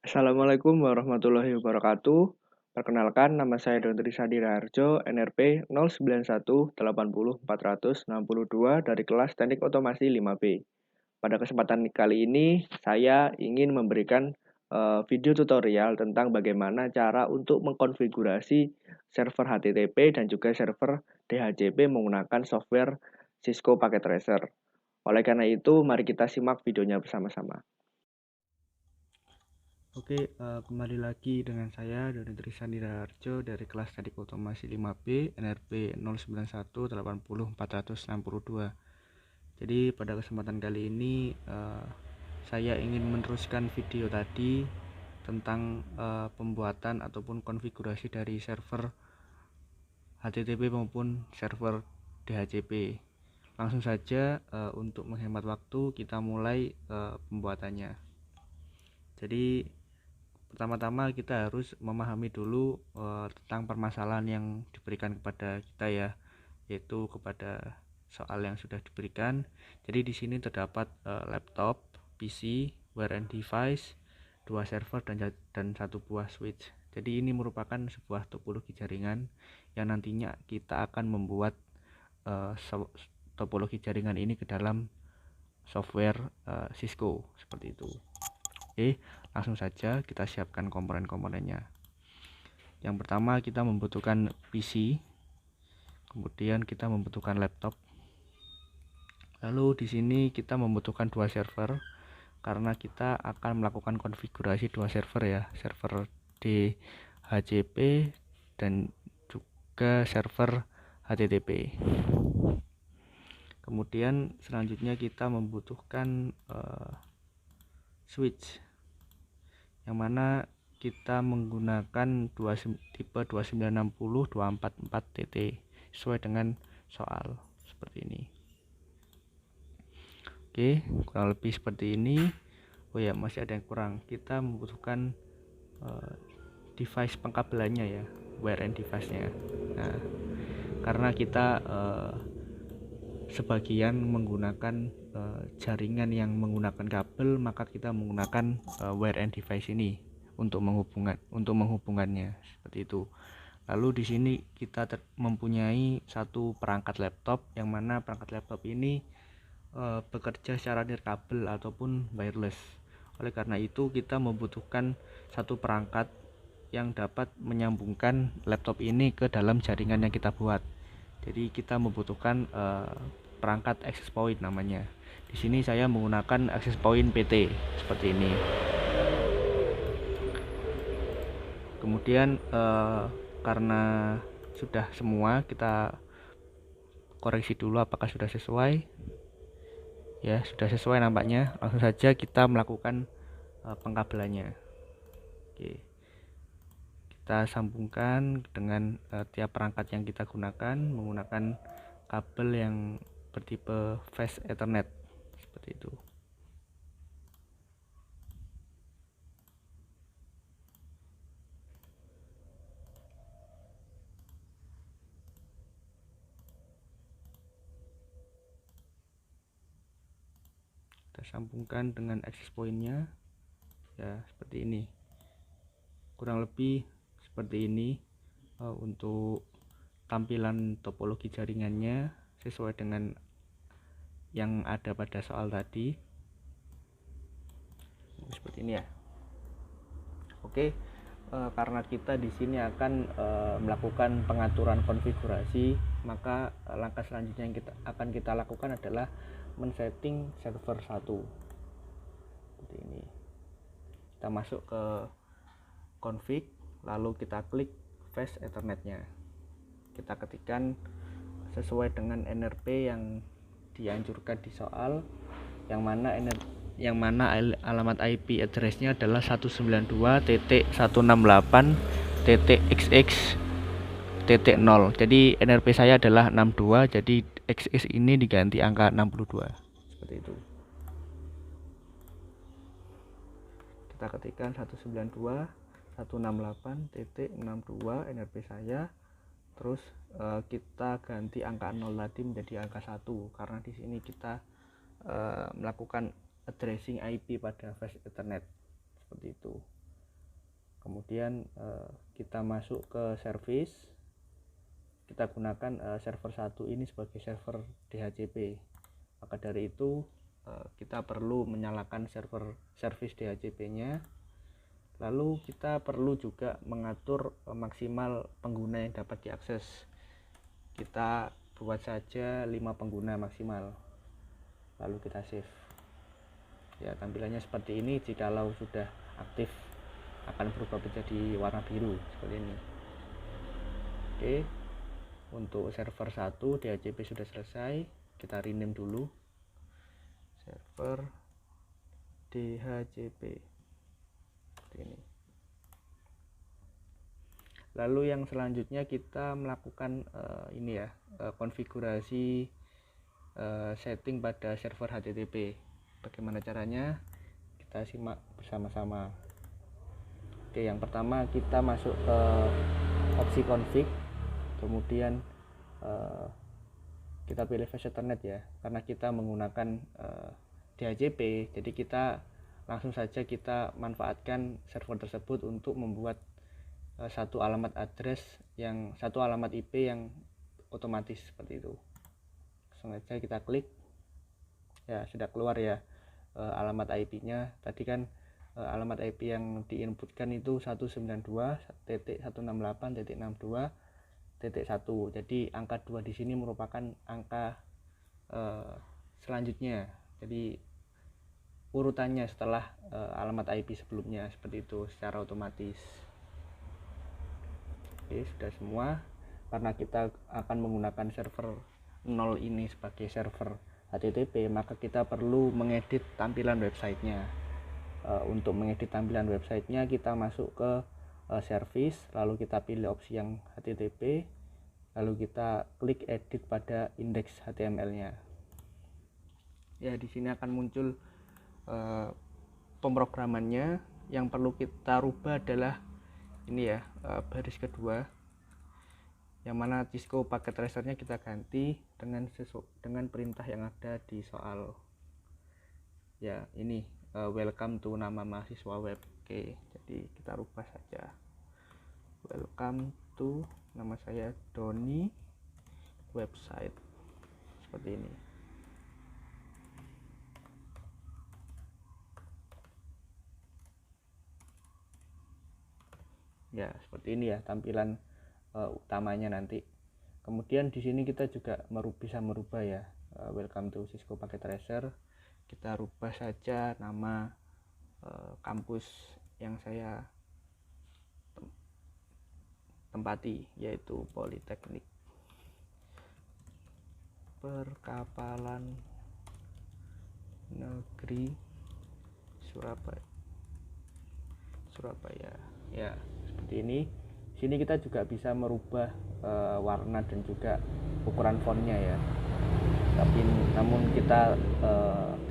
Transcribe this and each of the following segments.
Assalamualaikum warahmatullahi wabarakatuh. Perkenalkan, nama saya Dr. Sadi Raharjo, NRP 09180462 dari kelas Teknik Otomasi 5B. Pada kesempatan kali ini, saya ingin memberikan video tutorial tentang bagaimana cara untuk mengkonfigurasi server HTTP dan juga server DHCP menggunakan software Cisco Packet Tracer. Oleh karena itu, mari kita simak videonya bersama-sama. Oke, kembali lagi dengan saya Doni Trisandi Raharjo dari kelas Teknik Otomasi 5B NRP 09180462. Jadi pada kesempatan kali ini saya ingin meneruskan video tadi tentang pembuatan ataupun konfigurasi dari server HTTP maupun server DHCP. Langsung saja untuk menghemat waktu kita mulai pembuatannya. Jadi pertama-tama kita harus memahami dulu tentang permasalahan yang diberikan kepada kita ya, yaitu kepada soal yang sudah diberikan. Jadi di sini terdapat laptop, PC, wire and device, 2 server dan 1 buah switch. Jadi ini merupakan sebuah topologi jaringan yang nantinya kita akan membuat topologi jaringan ini ke dalam software Cisco seperti itu. Oke, langsung saja kita siapkan komponen-komponennya. Yang pertama kita membutuhkan PC, kemudian kita membutuhkan laptop. Lalu di sini kita membutuhkan 2 server karena kita akan melakukan konfigurasi 2 server ya, server DHCP dan juga server HTTP. Kemudian selanjutnya kita membutuhkan switch, yang mana kita menggunakan tipe 2960244TT sesuai dengan soal seperti ini. Oke, kurang lebih seperti ini. Oh ya, masih ada yang kurang. Kita membutuhkan device pengkabelannya ya, wire and device-nya. Nah, karena kita sebagian menggunakan jaringan yang menggunakan kabel, maka kita menggunakan wire and device ini untuk menghubungkannya seperti itu. Lalu di sini kita mempunyai satu perangkat laptop, yang mana perangkat laptop ini bekerja secara nirkabel ataupun wireless. Oleh karena itu kita membutuhkan satu perangkat yang dapat menyambungkan laptop ini ke dalam jaringan yang kita buat. Jadi kita membutuhkan perangkat access point namanya. Di sini saya menggunakan access point PT seperti ini. Kemudian karena sudah semua, kita koreksi dulu apakah sudah sesuai. Ya, sudah sesuai nampaknya. Langsung saja kita melakukan pengkabelannya. Oke. Kita sambungkan dengan tiap perangkat yang kita gunakan menggunakan kabel yang bertipe Fast Ethernet seperti itu. Kita sambungkan dengan access point-nya ya, seperti ini. Kurang lebih seperti ini untuk tampilan topologi jaringannya sesuai dengan yang ada pada soal tadi. Seperti ini ya. Oke, karena kita di sini akan melakukan pengaturan konfigurasi, maka langkah selanjutnya yang kita lakukan adalah men-setting server 1. Seperti ini. Kita masuk ke config, lalu kita klik Fast Ethernet-nya. Kita ketikkan sesuai dengan NRP yang dianjurkan di soal, yang mana alamat IP address-nya adalah 192.168.xx.0. Jadi NRP saya adalah 62, jadi xx ini diganti angka 62. Seperti itu. Kita ketikkan 192.168.62 NRP saya. Terus kita ganti angka 0 tadi menjadi angka 1 karena di sini kita melakukan addressing IP pada Fast Ethernet seperti itu. Kemudian kita masuk ke service, kita gunakan server 1 ini sebagai server DHCP. Maka dari itu kita perlu menyalakan server service DHCP-nya. Lalu kita perlu juga mengatur maksimal pengguna yang dapat diakses. Kita buat saja 5 pengguna maksimal, lalu kita save. Ya, tampilannya seperti ini. Jikalau sudah aktif akan berubah menjadi warna biru seperti ini. Oke, untuk server 1 DHCP sudah selesai. Kita rename dulu, server DHCP seperti ini. Lalu yang selanjutnya kita melakukan konfigurasi setting pada server HTTP. Bagaimana caranya? Kita simak bersama-sama. Oke, yang pertama kita masuk ke opsi config, kemudian kita pilih fast ethernet ya, karena kita menggunakan DHCP, jadi kita langsung saja kita manfaatkan server tersebut untuk membuat satu alamat IP yang otomatis seperti itu. Langsung saja kita klik, ya sudah keluar ya alamat IP-nya. Tadi kan alamat IP yang diinputkan itu 192.168.62.1. Jadi angka 2 di sini merupakan angka selanjutnya. Jadi urutannya setelah alamat IP sebelumnya seperti itu secara otomatis. Oke, sudah semua. Karena kita akan menggunakan server 0 ini sebagai server HTTP, maka kita perlu mengedit tampilan websitenya. Untuk mengedit tampilan websitenya, kita masuk ke service, lalu kita pilih opsi yang HTTP, lalu kita klik edit pada indeks HTML-nya. Ya, di sini akan muncul pemrogramannya. Yang perlu kita rubah adalah ini ya, baris kedua, yang mana Cisco paket tracernya kita ganti dengan perintah yang ada di soal. Ya, ini welcome to nama mahasiswa web. Oke, jadi kita rubah saja, welcome to nama saya Doni website, seperti ini. Ya, seperti ini ya tampilan utamanya nanti. Kemudian di sini kita juga bisa merubah ya, welcome to Cisco Packet Tracer. Kita rubah saja nama kampus yang saya tempati, yaitu Politeknik Perkapalan Negeri Surabaya. Ya, seperti ini. Sini kita juga bisa merubah warna dan juga ukuran fontnya ya. Namun kita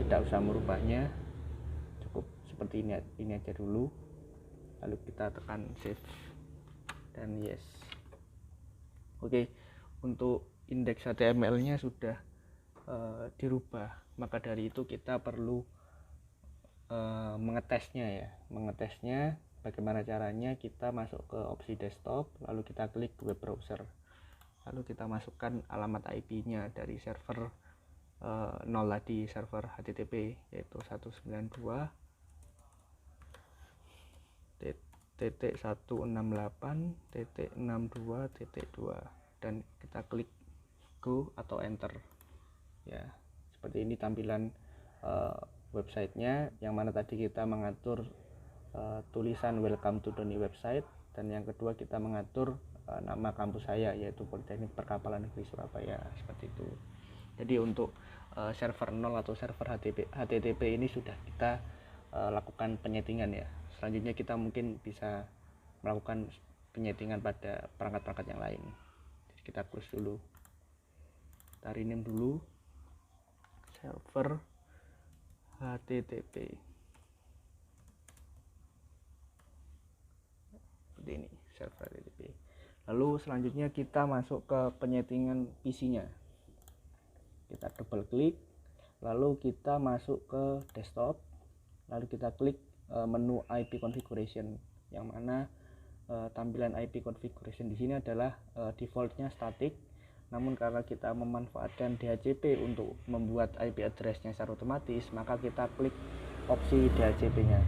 tidak usah merubahnya, cukup seperti ini aja dulu. Lalu kita tekan save dan yes. Oke, untuk indeks HTML-nya sudah dirubah. Maka dari itu kita perlu mengetesnya. Bagaimana caranya? Kita masuk ke opsi desktop, lalu kita klik web browser, lalu kita masukkan alamat IP-nya dari server 0 tadi, server HTTP, yaitu 192.168.62.2, dan kita klik go atau enter. Ya, seperti ini tampilan websitenya, yang mana tadi kita mengatur tulisan welcome to Doni website, dan yang kedua kita mengatur nama kampus saya, yaitu Politeknik Perkapalan Negeri Surabaya, seperti itu. Jadi untuk server 0 atau server HTTP ini sudah kita lakukan penyetingan ya. Selanjutnya kita mungkin bisa melakukan penyetingan pada perangkat-perangkat yang lain. Jadi kita close dulu, kita rename dulu server HTTP seperti ini, server HTTP. Lalu selanjutnya kita masuk ke penyetingan PC-nya. Kita double klik, lalu kita masuk ke desktop, lalu kita klik menu IP configuration. yang mana tampilan IP configuration di sini adalah defaultnya static. Namun karena kita memanfaatkan DHCP untuk membuat IP address-nya secara otomatis, maka kita klik opsi DHCP-nya.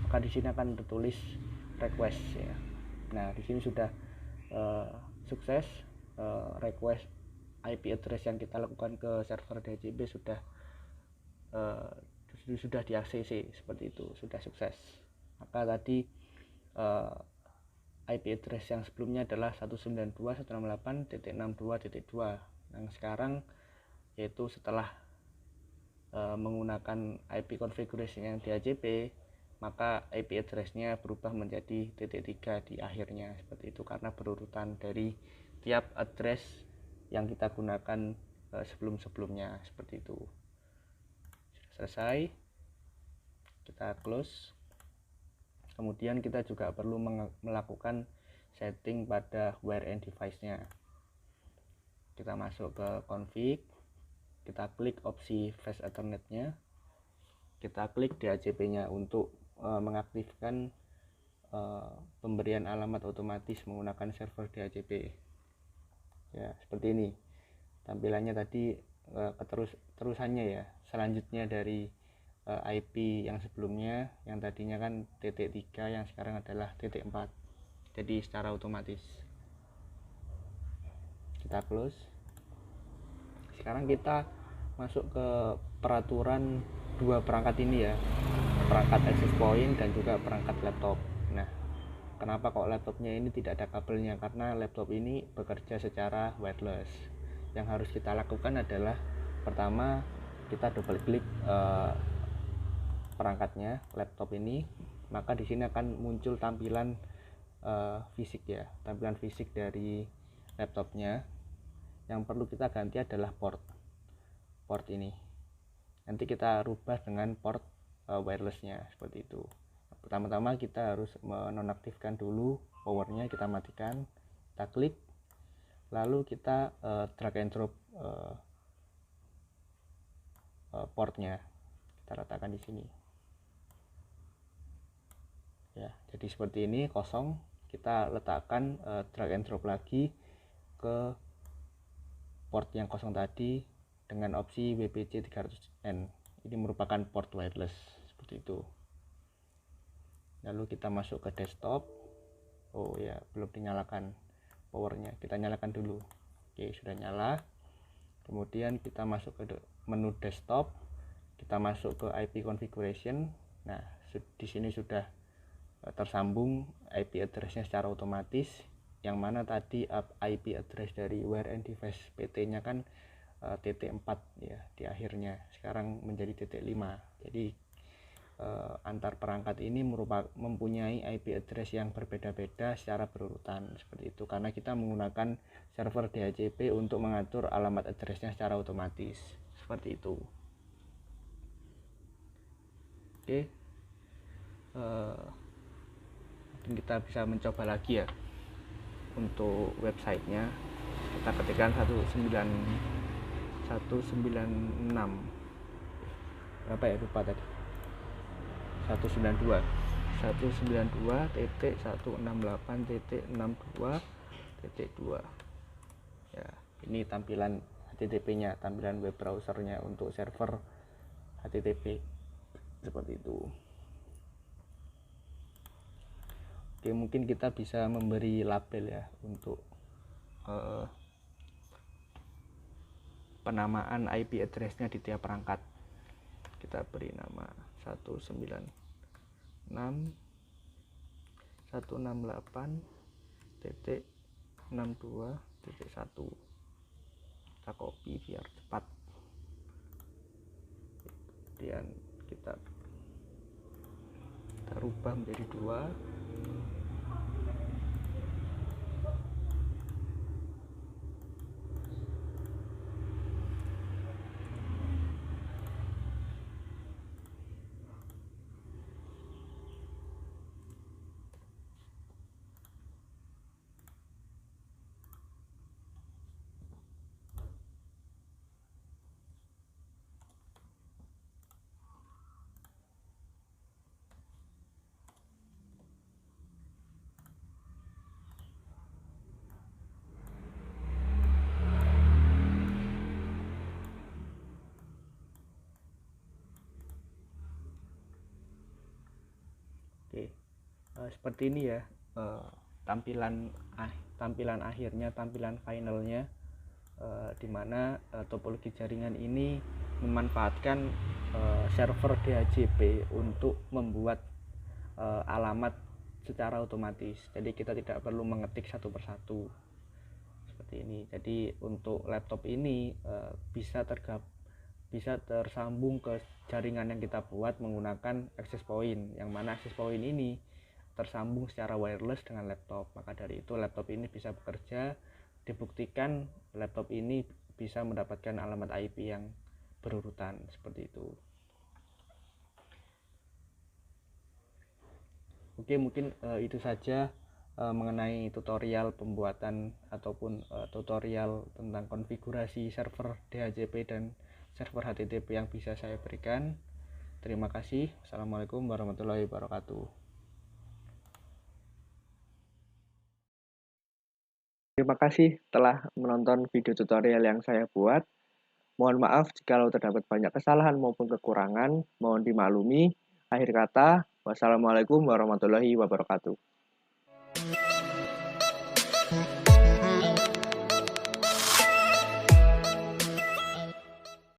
Maka di sini akan tertulis request ya. Nah, di sini sudah sukses request IP address yang kita lakukan ke server DHCP sudah di ACC seperti itu, sudah sukses. Maka tadi IP address yang sebelumnya adalah 192.168.62.2 yang sekarang yaitu setelah menggunakan IP configuration yang DHCP, maka IP address-nya berubah menjadi .3 di akhirnya seperti itu, karena berurutan dari tiap address yang kita gunakan sebelum-sebelumnya seperti itu. Sudah selesai, kita close. Kemudian kita juga perlu melakukan setting pada where and device-nya. Kita masuk ke config, kita klik opsi fast ethernet-nya, kita klik DHCP-nya untuk mengaktifkan pemberian alamat otomatis menggunakan server DHCP. Ya, seperti ini tampilannya tadi, terusannya ya, selanjutnya dari IP yang sebelumnya, yang tadinya kan .3, yang sekarang adalah .4, jadi secara otomatis. Kita close. Sekarang kita masuk ke peraturan dua perangkat ini ya, perangkat access point dan juga perangkat laptop. Nah, kenapa kok laptopnya ini tidak ada kabelnya? Karena laptop ini bekerja secara wireless. Yang harus kita lakukan adalah pertama kita double klik perangkatnya, laptop ini, maka di sini akan muncul tampilan fisik ya, tampilan fisik dari laptopnya. Yang perlu kita ganti adalah port ini. Nanti kita rubah dengan port wirelessnya seperti itu. Pertama-tama kita harus menonaktifkan dulu powernya, kita matikan, kita klik, lalu kita drag and drop portnya, kita letakkan di sini. Ya, jadi seperti ini kosong, kita letakkan drag and drop lagi ke port yang kosong tadi dengan opsi WPC 300N. Ini merupakan port wireless seperti itu. Lalu kita masuk ke desktop. Oh ya, belum dinyalakan powernya, kita nyalakan dulu. Oke, sudah nyala. Kemudian kita masuk ke menu desktop, kita masuk ke IP configuration. Nah, di sini sudah tersambung IP address-nya secara otomatis, yang mana tadi IP address dari where and device PT-nya kan .4 ya di akhirnya, sekarang menjadi .5. Jadi antar perangkat ini mempunyai IP address yang berbeda-beda secara berurutan seperti itu, karena kita menggunakan server DHCP untuk mengatur alamat address-nya secara otomatis seperti itu. Oke, mungkin kita bisa mencoba lagi ya untuk websitenya. Kita ketikkan 196 berapa ya, lupa tadi, 192.168.62.2 ya. Ini tampilan HTTP-nya, tampilan web browsernya untuk server HTTP seperti itu. Oke, mungkin kita bisa memberi label ya untuk penamaan IP address-nya di tiap perangkat. Kita beri nama 198.62.1. Kita copy biar cepat. Kemudian kita rubah menjadi 2. Seperti ini ya, eh, tampilan tampilan akhirnya, tampilan finalnya, di mana topologi jaringan ini memanfaatkan server DHCP untuk membuat alamat secara otomatis. Jadi kita tidak perlu mengetik satu persatu seperti ini. Jadi untuk laptop ini bisa tersambung ke jaringan yang kita buat menggunakan access point, yang mana access point ini tersambung secara wireless dengan laptop. Maka dari itu laptop ini bisa bekerja. Dibuktikan laptop ini bisa mendapatkan alamat IP yang berurutan seperti itu. Oke, mungkin itu saja mengenai tutorial pembuatan ataupun tutorial tentang konfigurasi server DHCP dan server HTTP yang bisa saya berikan. Terima kasih. Assalamualaikum warahmatullahi wabarakatuh. Terima kasih telah menonton video tutorial yang saya buat. Mohon maaf jika terdapat banyak kesalahan maupun kekurangan. Mohon dimaklumi. Akhir kata, wassalamualaikum warahmatullahi wabarakatuh.